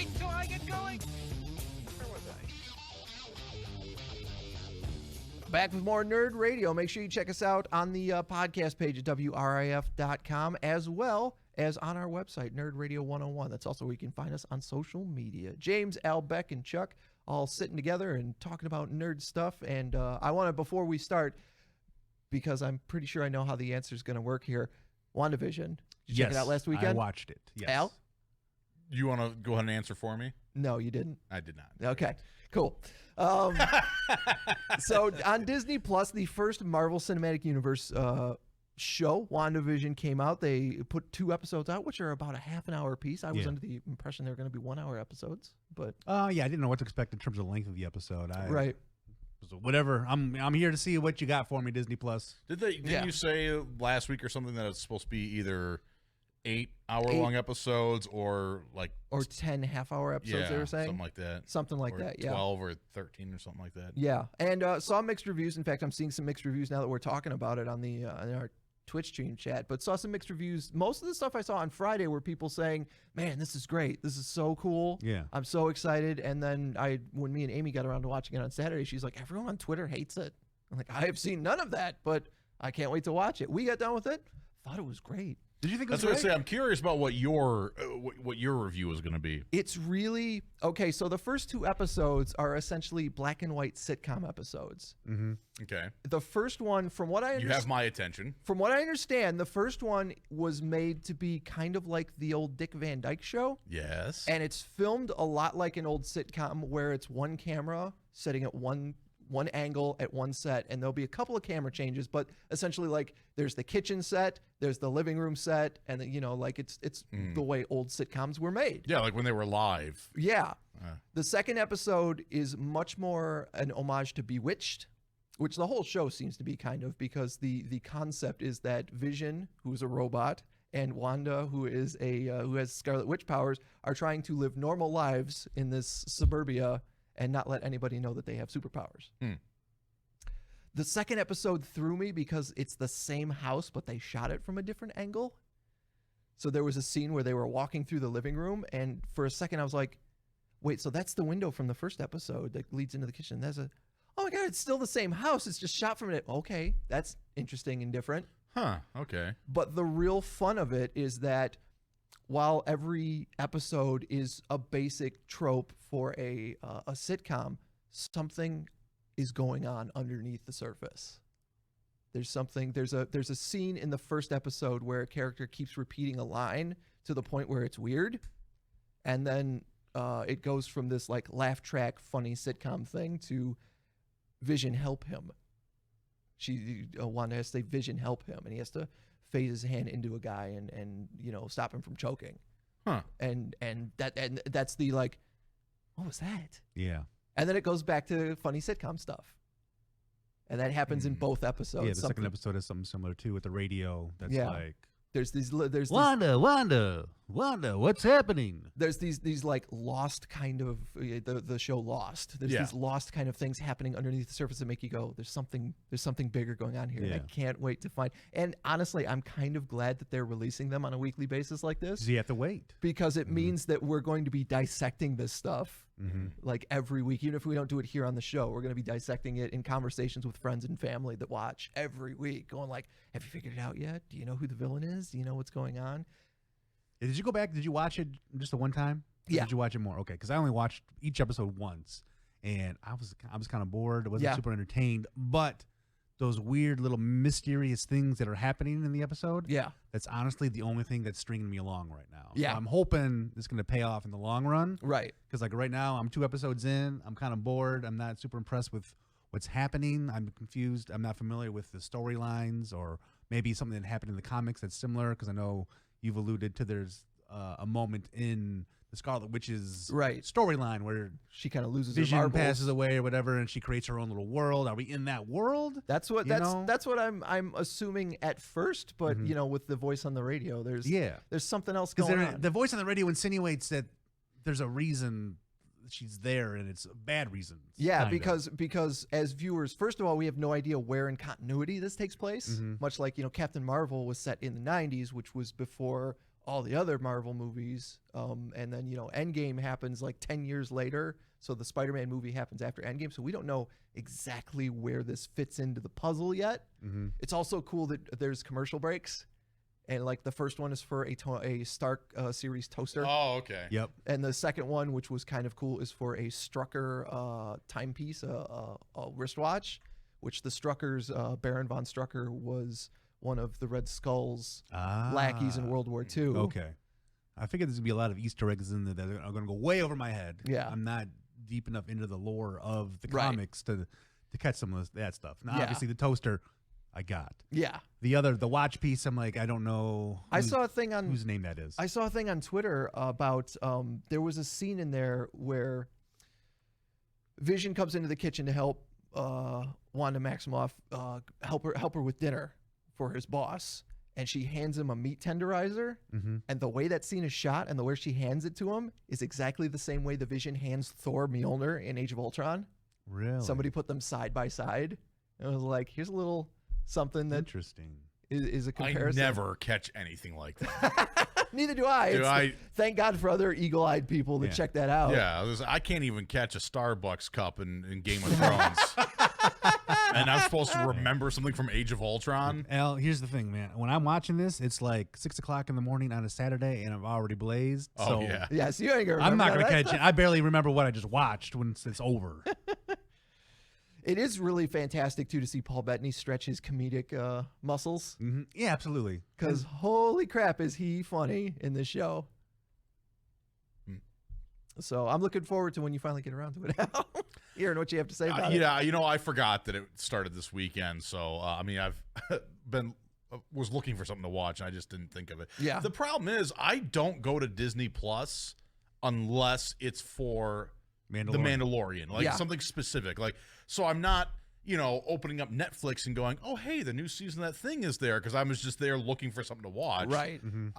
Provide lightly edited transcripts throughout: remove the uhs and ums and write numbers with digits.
wait till I get going. Where was I? Back with more Nerd Radio. Make sure you check us out on the podcast page at WRIF.com, as well as on our website, Nerd Radio 101. That's also where you can find us on social media. James, Al, Beck, and Chuck all sitting together and talking about nerd stuff. And I want to, before we start, because I'm pretty sure I know how the answer is going to work here, WandaVision. Did you check it out last weekend? I watched it. Yes. Al? You want to go ahead and answer for me? No, you didn't. I did not. Okay, cool. So on Disney Plus, the first Marvel Cinematic Universe show, WandaVision, came out. They put 2 episodes out, which are about a half an hour apiece. I was under the impression they were going to be 1 hour episodes, but yeah, I didn't know what to expect in terms of the length of the episode. Right. So whatever. I'm here to see what you got for me, Disney Plus. Didn't you say last week or something that it's supposed to be either 8-hour-long episodes or 10 half-hour episodes, they were saying? Something like that. Something like that, yeah. 12 or 13 or something like that. Yeah, and saw mixed reviews. In fact, I'm seeing some mixed reviews now that we're talking about it on the in our Twitch stream chat, but saw some mixed reviews. Most of the stuff I saw on Friday were people saying, man, this is great. This is so cool. Yeah. I'm so excited. And then when me and Amy got around to watching it on Saturday, she's like, everyone on Twitter hates it. I'm like, I have seen none of that, but I can't wait to watch it. We got done with it. Thought it was great. Did you think it was That's what great? I say. I'm curious about what your review is going to be. It's really okay. So the first 2 episodes are essentially black and white sitcom episodes. Mm-hmm. Okay. The first one, from what I understand, you have my attention. From what I understand, the first one was made to be kind of like the old Dick Van Dyke Show. Yes. And it's filmed a lot like an old sitcom where it's one camera sitting at one angle at one set, and there'll be a couple of camera changes, but essentially like there's the kitchen set, there's the living room set, and then, it's the way old sitcoms were made. Yeah, like when they were live. Yeah. The second episode is much more an homage to Bewitched, which the whole show seems to be kind of, because the concept is that Vision, who's a robot, and Wanda, who is who has Scarlet Witch powers, are trying to live normal lives in this suburbia and not let anybody know that they have superpowers. The second episode threw me because it's the same house, but they shot it from a different angle. So there was a scene where they were walking through the living room, and for a second I was like, wait, so that's the window from the first episode that leads into the kitchen. Oh my God, it's still the same house. It's just shot from it. Okay, that's interesting and different. Huh, okay. But the real fun of it is that while every episode is a basic trope for a sitcom, something is going on underneath the surface. There's a scene in the first episode where a character keeps repeating a line to the point where it's weird, and then it goes from this like laugh track funny sitcom thing to Vision help him. Wanda has to say Vision help him, and he has to phase his hand into a guy and stop him from choking. Huh. And that's the like, what was that? Yeah. And then it goes back to funny sitcom stuff. And that happens in both episodes. Yeah, the second episode is something similar too, with the radio. That's like, there's Wanda, what's happening? There's these like lost kind of the show Lost. There's these lost kind of things happening underneath the surface that make you go, there's something bigger going on here. And I can't wait to find. And honestly, I'm kind of glad that they're releasing them on a weekly basis like this. Because you have to wait. Because it means that we're going to be dissecting this stuff like every week. Even if we don't do it here on the show, we're going to be dissecting it in conversations with friends and family that watch every week, going like, have you figured it out yet? Do you know who the villain is? Do you know what's going on? Did you go back? Did you watch it just the one time? Or did you watch it more? Okay, because I only watched each episode once, and I was kind of bored. I wasn't super entertained, but those weird little mysterious things that are happening in the episode, that's honestly the only thing that's stringing me along right now. So I'm hoping it's going to pay off in the long run. Right. Because like right now, I'm 2 episodes in. I'm kind of bored. I'm not super impressed with what's happening. I'm confused. I'm not familiar with the storylines, or maybe something that happened in the comics that's similar, because I know you've alluded to there's a moment in the Scarlet Witch's storyline where she kind of loses Vision her marbles. passes away or whatever, and she creates her own little world. Are we in that world? That's what I'm assuming at first, but with the voice on the radio, there's something else going on. The voice on the radio insinuates that there's a reason she's there, and it's bad reasons. Yeah, because as viewers, first of all, we have no idea where in continuity this takes place. Much like Captain Marvel was set in the 90s, which was before all the other Marvel movies. And then, Endgame happens like 10 years later. So the Spider-Man movie happens after Endgame. So we don't know exactly where this fits into the puzzle yet. Mm-hmm. It's also cool that there's commercial breaks. And like the first one is for a Stark series toaster. Oh, okay. Yep. And the second one, which was kind of cool, is for a Strucker timepiece, a wristwatch, which the Struckers, Baron von Strucker was one of the Red Skull's lackeys in World War II. Okay. I figured there's going to be a lot of Easter eggs in there that are going to go way over my head. Yeah. I'm not deep enough into the lore of the comics to catch some of that stuff. Now, obviously, the toaster, I got. Yeah. The watch piece, I'm like, I don't know. I saw a thing on whose name that is. I saw a thing on Twitter about there was a scene in there where Vision comes into the kitchen to help Wanda Maximoff help her with dinner for his boss, and she hands him a meat tenderizer. Mm-hmm. And the way that scene is shot and the way she hands it to him is exactly the same way the Vision hands Thor Mjolnir in Age of Ultron. Really? Somebody put them side by side. And I was like, here's a little something that interesting. Is a comparison. I never catch anything like that. Neither do I. Thank God for other eagle-eyed people that check that out. Yeah, I can't even catch a Starbucks cup in Game of Thrones. And I'm supposed to remember something from Age of Ultron? Al, here's the thing, man. When I'm watching this, it's like 6 o'clock in the morning on a Saturday, and I've already blazed. Oh, so yeah. Yeah, so you ain't gonna remember I'm not going to that catch it. I barely remember what I just watched when it's over. It is really fantastic, too, to see Paul Bettany stretch his comedic muscles. Mm-hmm. Yeah, absolutely. Because holy crap, is he funny in this show. So I'm looking forward to when you finally get around to it. Hearing what you have to say about it. Yeah, I forgot that it started this weekend. So, I've was looking for something to watch, and I just didn't think of it. Yeah. The problem is I don't go to Disney Plus unless it's for The Mandalorian, like something specific. Like, so I'm not, opening up Netflix and going, oh, hey, the new season of that thing is there, because I was just there looking for something to watch. Right. Mm-hmm.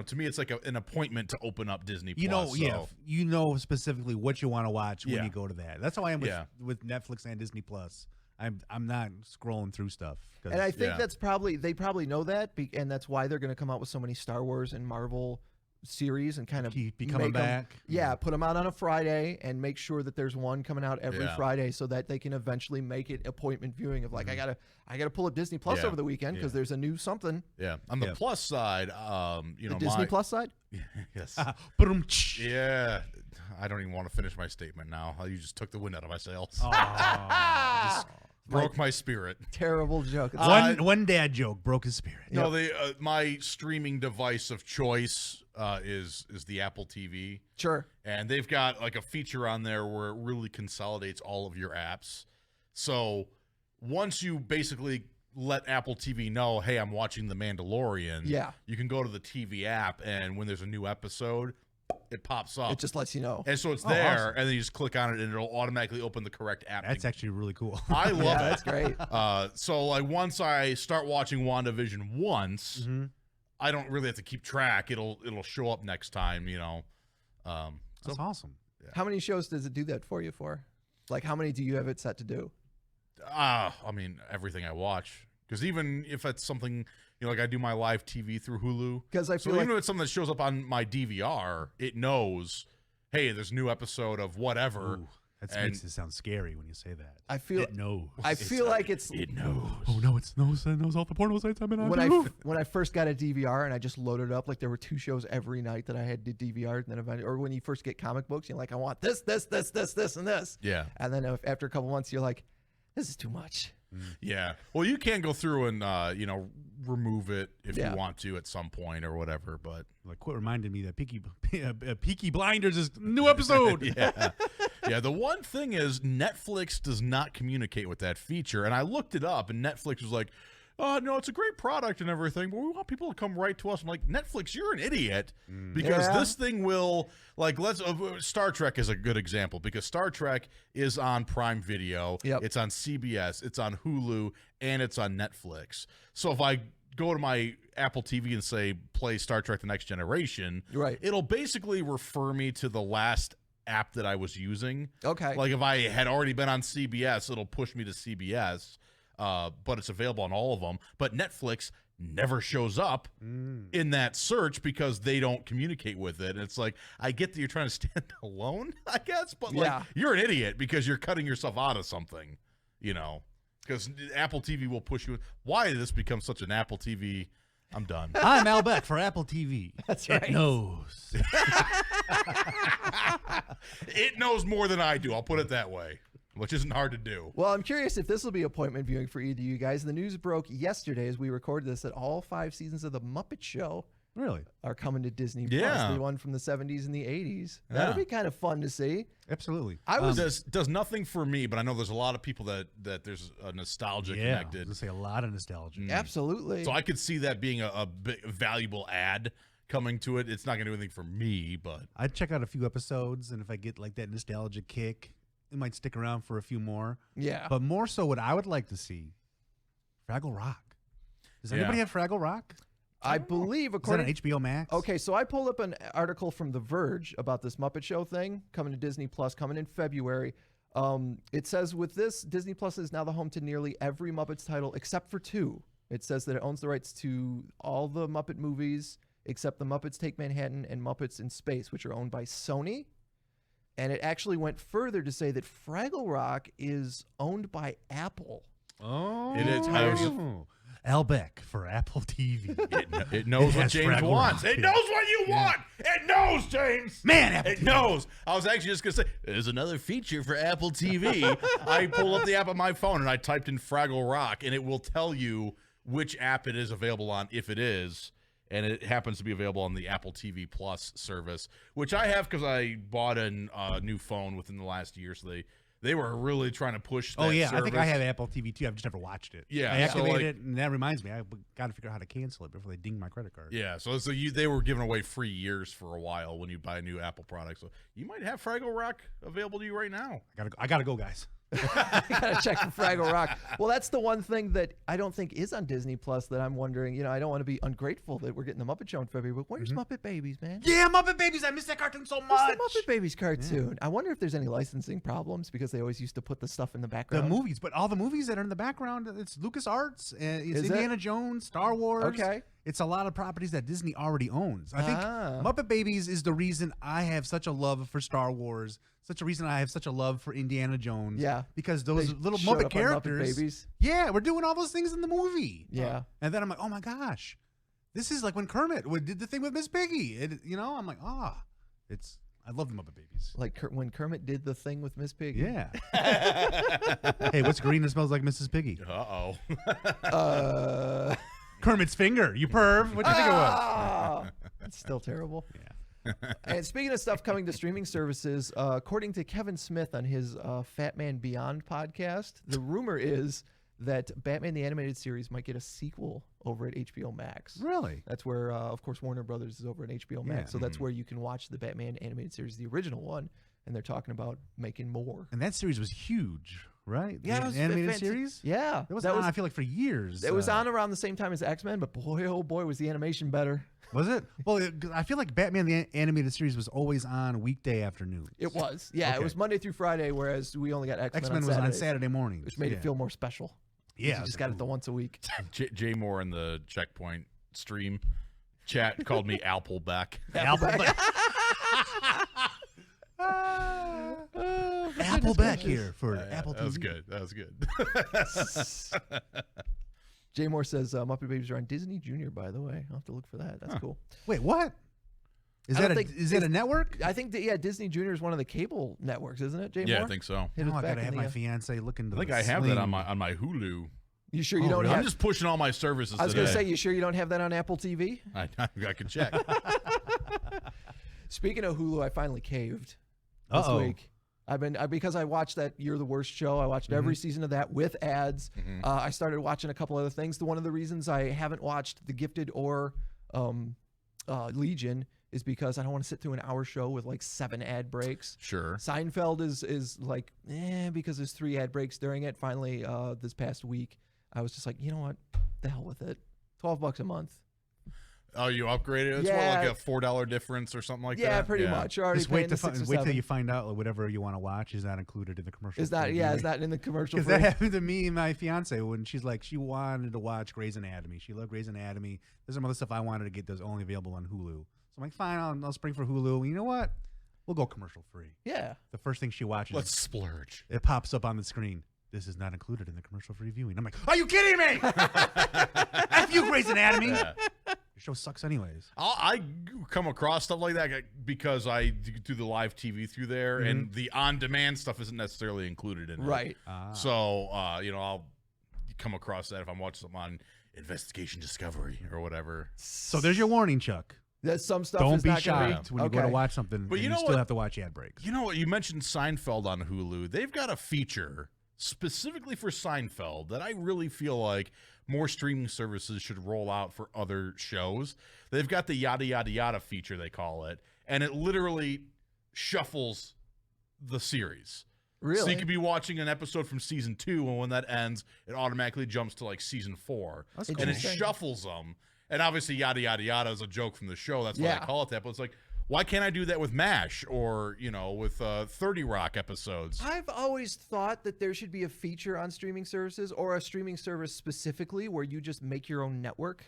To me, it's like an appointment to open up Disney Plus. You know specifically what you want to watch when you go to that. That's how I am with Netflix and Disney Plus. I'm not scrolling through stuff. And I think they probably know that, and that's why they're going to come out with so many Star Wars and Marvel series and kind of keep coming back. Put them out on a Friday and make sure that there's one coming out every Friday so that they can eventually make it appointment viewing of like, I gotta pull up Disney Plus over the weekend because there's a new something. Yeah. On the plus side, the Disney Plus side? Yes. Yeah. I don't even want to finish my statement now. You just took the wind out of my sails. Oh, broke my spirit. Terrible joke. One dad joke broke his spirit. No, my streaming device of choice is the Apple TV. Sure. And they've got like a feature on there where it really consolidates all of your apps. So once you basically let Apple TV know, hey, I'm watching The Mandalorian, you can go to the TV app, and when there's a new episode, it pops up. It just lets you know. And so it's there, awesome. And then you just click on it, and it'll automatically open the correct app. That's actually really cool. I love it. That's great. So like once I start watching WandaVision once, I don't really have to keep track. It'll show up next time, That's awesome. Yeah. How many shows does it do that for you for? Like, how many do you have it set to do? I mean, everything I watch. Because even if it's something, like I do my live TV through Hulu. Because I feel even if it's something that shows up on my DVR, it knows, hey, there's a new episode of whatever. Ooh, that makes it sound scary when you say that. It knows. I feel like it knows. Oh no, it knows all the porno sites I've been on. When I first got a DVR and I just loaded it up, like there were 2 shows every night that I had to DVR, and then eventually, or when you first get comic books, you're like, I want this, and this. Yeah. And then after a couple months, you're like, this is too much. Yeah. Well, you can go through and remove it if you want to at some point or whatever. But like, quit reminding me that Peaky Blinders is new episode. Yeah. Yeah. The one thing is Netflix does not communicate with that feature, and I looked it up, and Netflix was like, no, it's a great product and everything, but we want people to come right to us. I'm like, Netflix, you're an idiot, because this thing will, like, Star Trek is a good example, because Star Trek is on Prime Video, it's on CBS, it's on Hulu, and it's on Netflix. So if I go to my Apple TV and say, play Star Trek The Next Generation, it'll basically refer me to the last app that I was using. Okay. Like if I had already been on CBS, it'll push me to CBS. but it's available on all of them. But Netflix never shows up in that search because they don't communicate with it. And it's like, I get that you're trying to stand alone, I guess, but like you're an idiot because you're cutting yourself out of something, you know, because Apple TV will push you. Why did this become such an Apple TV? I'm done. I'm Al Beck for Apple TV. That's right. It knows. It knows more than I do. I'll put it that way, which isn't hard to do. Well, I'm curious if this will be appointment viewing for either of you guys. The news broke yesterday as we recorded this that all 5 seasons of The Muppet Show Really? are coming to Disney+. Yeah. The one from the 70s and the 80s. Yeah. That'll be kind of fun to see. Absolutely. I was Does nothing for me, but I know there's a lot of people that there's a nostalgia I was connected. gonna say a lot of nostalgia. Absolutely. So I could see that being a big, valuable ad coming to it. It's not going to do anything for me, but I'd check out a few episodes, and if I get like that nostalgia kick, it might stick around for a few more. Yeah. But more so, what I would like to see, Fraggle Rock. Does anybody have Fraggle Rock? I believe, Is that according on HBO Max? Okay, so I pulled up an article from The Verge about this Muppet Show thing coming to Disney Plus, coming in February. It says with this, Disney Plus is now the home to nearly every Muppets title except for 2. It says that it owns the rights to all the Muppet movies except The Muppets Take Manhattan and Muppets in Space, which are owned by Sony. And it actually went further to say that Fraggle Rock is owned by Apple. Oh. It is. Al Beck for Apple TV. It knows what has James Fraggle wants. Rock. It knows what you want. It knows, James. Man, Apple It TV. knows. I was actually just going to say, there's another feature for Apple TV. I pulled up the app on my phone and I typed in Fraggle Rock, and it will tell you which app it is available on, if it is. And it happens to be available on the Apple TV Plus service, which I have because I bought a new phone within the last year. So they were really trying to push that I think I service. have Apple TV too. I've just never watched it. Yeah, I so, activated like- it, and that reminds me, I got to figure out how to cancel it before they ding my credit card. Yeah, so they were giving away free years for a while when you buy a new Apple product. So you might have Fraggle Rock available to you right now. I gotta go, guys. I gotta check for Fraggle Rock. Well, that's the one thing that I don't think is on Disney Plus that I'm wondering. You know, I don't want to be ungrateful that we're getting the Muppet Show in February, but where's Muppet Babies, man? Yeah, Muppet Babies. I miss that cartoon so Where's much. the Muppet Babies cartoon? I wonder if there's any licensing problems because they always used to put the stuff in the The background. movies, but all the movies that are in the background, it's LucasArts, it's Is it? Indiana Jones, Star Wars. Okay. It's a lot of properties that Disney already owns. I think Ah. Muppet Babies is the reason I have such a love for Star Wars, such a reason I have such a love for Indiana Jones. Yeah. Because those They little showed Muppet up on Muppet characters. Babies. Yeah, we're doing all those things in the movie. Yeah. And then I'm like, oh my gosh, this is like when Kermit did the thing with Miss Piggy. I'm like, I love the Muppet Babies. Like when Kermit did the thing with Miss Piggy. Yeah. Hey, what's green that smells like Mrs. Piggy? Kermit's finger. You perv. What'd you think it was? Ah! It's still terrible. Yeah. And speaking of stuff coming to streaming services, according to Kevin Smith on his Fat Man Beyond podcast, the rumor is that Batman the Animated Series might get a sequel over at HBO Max. Really? That's where, of course, Warner Brothers is over at HBO Max. Yeah. So that's where you can watch the Batman Animated Series, the original one, and they're talking about making more. And that series was huge, right? Yeah, The it was animated fantastic. series. Yeah, That was on, I feel like, for years. It was on around the same time as X-Men, but boy, oh boy, was the animation better. Was it? Well, I feel like Batman the Animated Series was always on weekday afternoons. It was. Yeah, Okay. it was Monday through Friday, whereas we only got X-Men, X-Men was on Saturday mornings, which made it feel more special. Yeah, You just got it the once a week. Jay Moore in the Checkpoint stream chat called me Appleback. Appleback here for Apple TV. That was good. That was good. Jay Moore says Muppet Babies are on Disney Junior, by the way. I'll have to look for that. That's cool. Wait, what? Is I that don't a, think is that a network? I think that, Disney Junior is one of the cable networks, isn't it, Jay Yeah, Moore? I think so. Hit Oh, us I back gotta in have the, my fiance look into I think the I have that sling. on my Hulu. You sure you Oh, don't really? have I'm just pushing all my services I was going to today. say, you sure you don't have that on Apple TV? I can check. Speaking of Hulu, I finally caved this Uh-oh. week. Because I watched that You're the Worst show. I watched every season of that with ads. I started watching a couple other things. One of the reasons I haven't watched The Gifted or Legion is because I don't want to sit through an hour show with like 7 ad breaks. Sure. Seinfeld is like, because there's 3 ad breaks during it. Finally, this past week, I was just like, you know what? The hell with it. $12 a month. Oh, you upgraded? It's Yeah. what, like a $4 difference or something like that? Yeah, pretty much. You're already Just wait paying the 6 or wait till 7. you find out like, whatever you want to watch is not included in the commercial. It's not. Yeah, it's not in the commercial. Because that happened to me and my fiance when she's like, she wanted to watch Grey's Anatomy. She loved Grey's Anatomy. There's some other stuff I wanted to get that's only available on Hulu. So I'm like, fine, I'll spring for Hulu. You know what? We'll go commercial free. Yeah. The first thing she watches, Let's splurge. it pops up on the screen. This is not included in the commercial free viewing. I'm like, are you kidding me? F you, Grey's Anatomy. Yeah. Your show sucks anyways. I come across stuff like that because I do the live TV through there, and the on-demand stuff isn't necessarily included in it. Right. So, I'll come across that if I'm watching something on Investigation Discovery or whatever. So there's your warning, Chuck. There's some stuff. Don't is be not gonna shocked when you go to watch something, But and you you know still what? have to watch ad breaks. You know what? You mentioned Seinfeld on Hulu. They've got a feature specifically for Seinfeld that I really feel like more streaming services should roll out for other shows. They've got the yada yada yada feature, they call it, and it literally shuffles the series. Really? So you could be watching an episode from season 2, and when that ends, it automatically jumps to like season 4. That's And it Interesting. shuffles them. And obviously yada yada yada is a joke from the show. That's why Yeah. they call it that. But it's like, why can't I do that with MASH or, with 30 Rock episodes? I've always thought that there should be a feature on streaming services or a streaming service specifically where you just make your own network.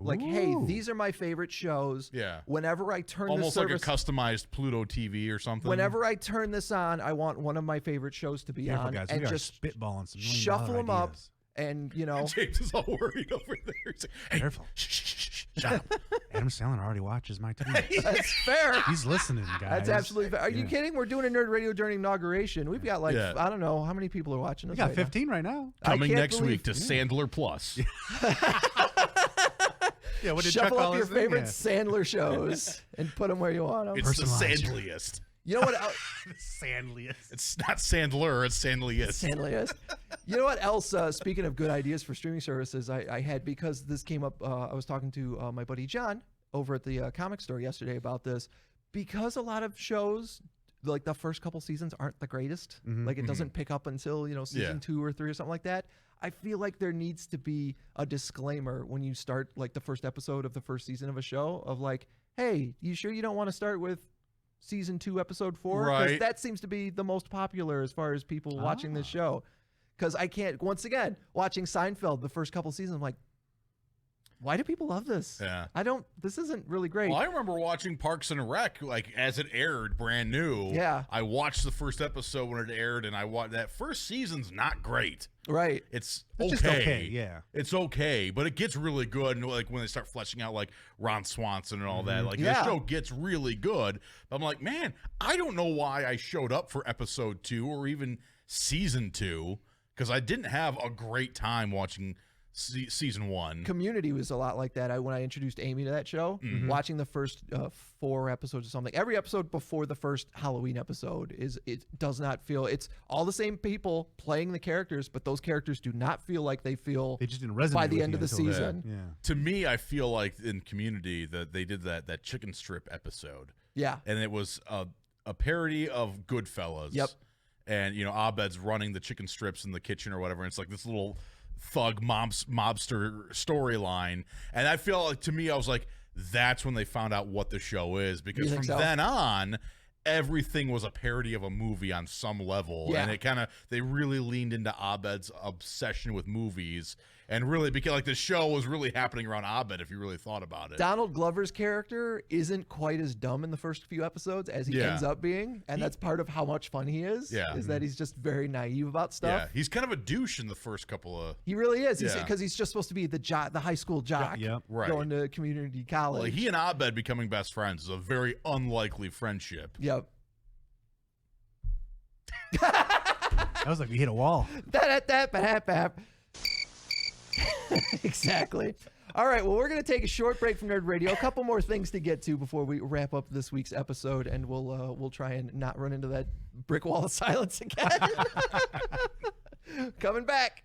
Like, hey, Ooh. these are my favorite shows. Yeah. Whenever I turn Almost the like a service, customized Pluto TV or something. whenever I turn this on, I want one of my favorite shows to be Careful, on, guys. and We are just spitballing some shuffle them up, ideas. and James is all worried over there. He's like, hey, Careful. shh, shut up. Adam Sandler already watches my TV. that's fair. He's listening, guys. That's absolutely fair. Are you Yeah. kidding? We're doing a Nerd Radio during inauguration. We've got Yeah. I don't know how many people are watching us. We got right now. 15 right now. I Coming can't next believe- week to Sandler Plus. Yeah, what did Shuffle Chuck call up your his thing? favorite Yeah. Sandler shows and put them where you want them. It's the Personalized. Sandliest. You know what? Sandliest. It's not Sandler, it's Sandliest. Sandliest. You know what else? Speaking of good ideas for streaming services, I had, because this came up. I was talking to my buddy John over at the comic store yesterday about this, because a lot of shows, like the first couple seasons, aren't the greatest. Like it doesn't pick up until season 2 or 3 or something like that. I feel like there needs to be a disclaimer when you start like the first episode of the first season of a show of like, hey, you sure you don't want to start with season 2 episode 4? Because Right. that seems to be the most popular as far as people watching this show. Because I can't, once again, watching Seinfeld the first couple seasons, I'm like, why do people love this? Yeah. This isn't really great. Well, I remember watching Parks and Rec, like as it aired, brand new. Yeah. I watched the first episode when it aired, and I watched that first season's not great. Right. It's It's okay. just okay, yeah. It's okay, but it gets really good. And like when they start fleshing out like Ron Swanson and all that, like Yeah. the show gets really good. I'm like, man, I don't know why I showed up for episode 2 or even season 2, because I didn't have a great time watching season 1. Community was a lot like that. When I introduced Amy to that show, watching the first 4 episodes or something, every episode before the first Halloween episode it does not feel, it's all the same people playing the characters, but those characters do not feel like they feel They just didn't resonate by the with end you of the until season. Yeah. To me, I feel like in Community that they did that chicken strip episode. Yeah. And it was a parody of Goodfellas. Yep. And, Abed's running the chicken strips in the kitchen or whatever. And it's like this little thug mobster storyline. And I feel like, to me, I was like, that's when they found out what the show is. Because You from think so? then on, everything was a parody of a movie on some level. Yeah. And they really leaned into Abed's obsession with movies. And really, because like the show was really happening around Abed, if you really thought about it. Donald Glover's character isn't quite as dumb in the first few episodes as he Yeah. ends up being, and that's part of how much fun he is. Yeah. Is that he's just very naive about stuff. Yeah, he's kind of a douche in the first couple of. He really is. Yeah. Because he's just supposed to be the high school jock, Yep. Right. going to community college. Like he and Abed becoming best friends is a very unlikely friendship. Yep. That was like we hit a wall. Exactly. All right. Well, we're going to take a short break from Nerd Radio. A couple more things to get to before we wrap up this week's episode, and we'll try and not run into that brick wall of silence again. Coming back.